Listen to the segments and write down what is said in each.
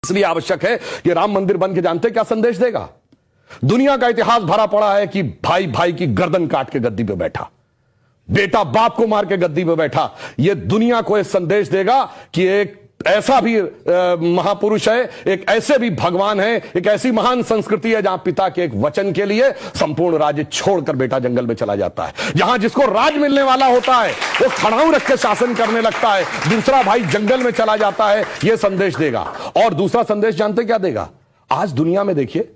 इसलिए आवश्यक है कि राम मंदिर बन के जानते क्या संदेश देगा। दुनिया का इतिहास भरा पड़ा है कि भाई भाई की गर्दन काट के गद्दी पे बैठा, बेटा बाप को मार के गद्दी पे बैठा। यह दुनिया को एक संदेश देगा कि एक ऐसा भी महापुरुष है, एक ऐसे भी भगवान है, एक ऐसी महान संस्कृति है जहां पिता के एक वचन के लिए संपूर्ण राज्य छोड़कर बेटा जंगल में चला जाता है। जहां जिसको राज मिलने वाला होता है वो खड़ाऊ रख के शासन करने लगता है, दूसरा भाई जंगल में चला जाता है। यह संदेश देगा। और दूसरा संदेश जानते क्या देगा? आज दुनिया में देखिए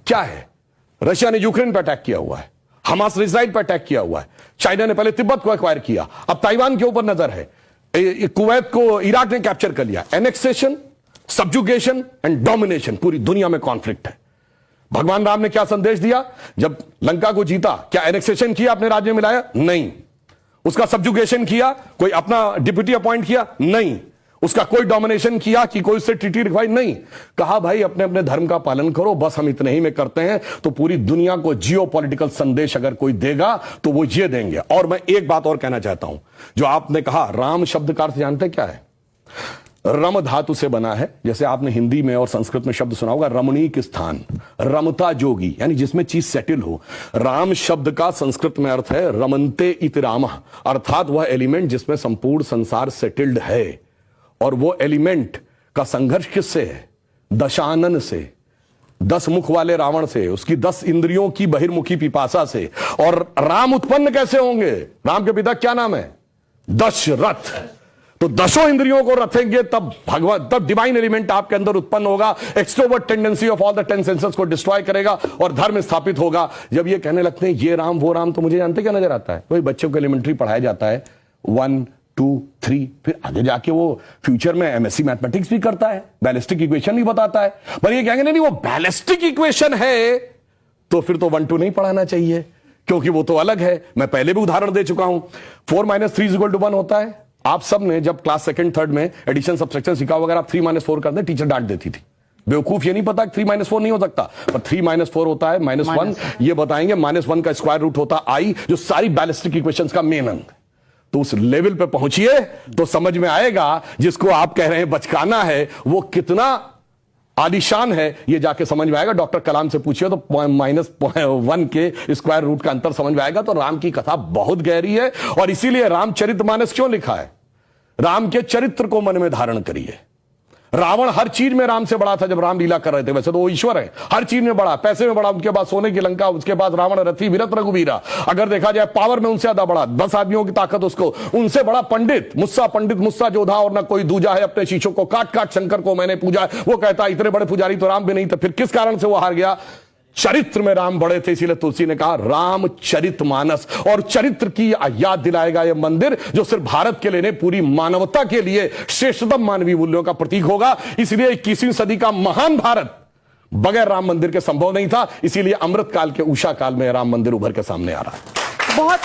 क्या है, रशिया ने यूक्रेन पर अटैक किया हुआ है, हमास ने इजराइल पर अटैक किया हुआ है, चाइना ने पहले तिब्बत को एक्वायर किया, अब ताइवान के ऊपर नजर है, कुवैत को इराक ने कैप्चर कर लिया। एनेक्सेशन, सब्जुगेशन एंड डोमिनेशन, पूरी दुनिया में कॉन्फ्लिक्ट है। भगवान राम ने क्या संदेश दिया? जब लंका को जीता, क्या एनेक्सेशन किया, अपने राज्य में मिलाया? नहीं। उसका सब्जुगेशन किया, कोई अपना डिप्यूटी अपॉइंट किया? नहीं। उसका कोई डोमिनेशन किया कि कोई उससे ट्रीटी रिक्वाई? नहीं। कहा भाई अपने अपने धर्म का पालन करो, बस हम इतने ही में करते हैं। तो पूरी दुनिया को जियोपॉलिटिकल संदेश अगर कोई देगा तो वो ये देंगे। और मैं एक बात और कहना चाहता हूं, जो आपने कहा राम शब्द का अर्थ जानते क्या है? रम धातु से बना है। जैसे आपने हिंदी में और संस्कृत में शब्द सुना होगा रमणीक स्थान, रमता जोगी, यानी जिसमें चीज सेटल हो। राम शब्द का संस्कृत में अर्थ है रमन्ते इति रामः, अर्थात वह एलिमेंट जिसमें संपूर्ण संसार सेटल्ड है। और वो एलिमेंट का संघर्ष किससे है? दशानन से, 10 मुख वाले रावण से, उसकी 10 इंद्रियों की बहिर्मुखी पिपासा से। और राम उत्पन्न कैसे होंगे? राम के पिता क्या नाम है? दशरथ। तो 10 इंद्रियों को रखेंगे तब भगवान, तब डिवाइन एलिमेंट आपके अंदर उत्पन्न होगा। Extrovert tendency of all the 10 senses को डिस्ट्रॉय करेगा और धर्म स्थापित होगा। जब ये कहने लगते हैं ये राम वो राम, तो मुझे जानते क्या नजर आता है? वही बच्चों को एलिमेंट्री पढ़ाया जाता है 1 2 3, फिर आगे जाके वो फ्यूचर में एमएससी मैथमेटिक्स भी करता है, बैलिस्टिक इक्वेशन भी बताता है। पर ये कहेंगे नहीं वो बैलिस्टिक इक्वेशन है, तो फिर तो 1 2 नहीं पढ़ाना चाहिए, क्योंकि वो तो अलग है। मैं पहले भी उदाहरण दे चुका हूं। 4 - 3 = 1 होता है। आप सब ने जब क्लास 2nd 3rd में एडिशन सब्ट्रैक्शन सीखा, अगर आप 3 - 4 करते टीचर डांट देती थी। बेवकूफ, ये नहीं पता 3 - 4 नहीं हो सकता, पर 3 - 4 होता है -1। ये बताएंगे -1 का स्क्वायर रूट होता आई, जो सारी बैलिस्टिक इक्वेशंस का मेन अंग। तो उस लेवल पे पहुंचिए तो समझ में आएगा जिसको आप कह रहे हैं बचकाना है वो कितना आलीशान है, ये जाके समझ में आएगा। डॉक्टर कलाम से पूछिए तो -1 के स्क्वायर रूट का अंतर समझ में आएगा। तो राम की कथा बहुत गहरी है और इसीलिए रामचरितमानस क्यों लिखा है? राम के चरित्र को मन में धारण करिए। रावण हर चीज में राम से बड़ा था जब राम लीला कर रहे थे। वैसे तो वो ईश्वर है, हर चीज में बड़ा, पैसे में बड़ा, उनके बाद सोने की लंका, उसके बाद रावण रथी विरत रघुवीरा। अगर देखा जाए पावर में उनसे ज्यादा बड़ा, 10 आदमियों की ताकत उसको, उनसे बड़ा पंडित मुस्सा जोधा और ना कोई दूजा है। अपने शीशों को काट काट शंकर को मैंने पूजा। वो कहता इतने बड़े पुजारी तो राम भी नहीं थे। फिर किस कारण से वो हार गया? चरित्र में राम बड़े थे। इसीलिए तुलसी ने कहा रामचरितमानस। और चरित्र की याद दिलाएगा यह मंदिर, जो सिर्फ भारत के लिए नहीं पूरी मानवता के लिए श्रेष्ठतम मानवीय मूल्यों का प्रतीक होगा। इसलिए 21वीं सदी का महान भारत बगैर राम मंदिर के संभव नहीं था। इसीलिए अमृत काल के उषा काल में राम मंदिर उभर के सामने आ रहा है। बहुत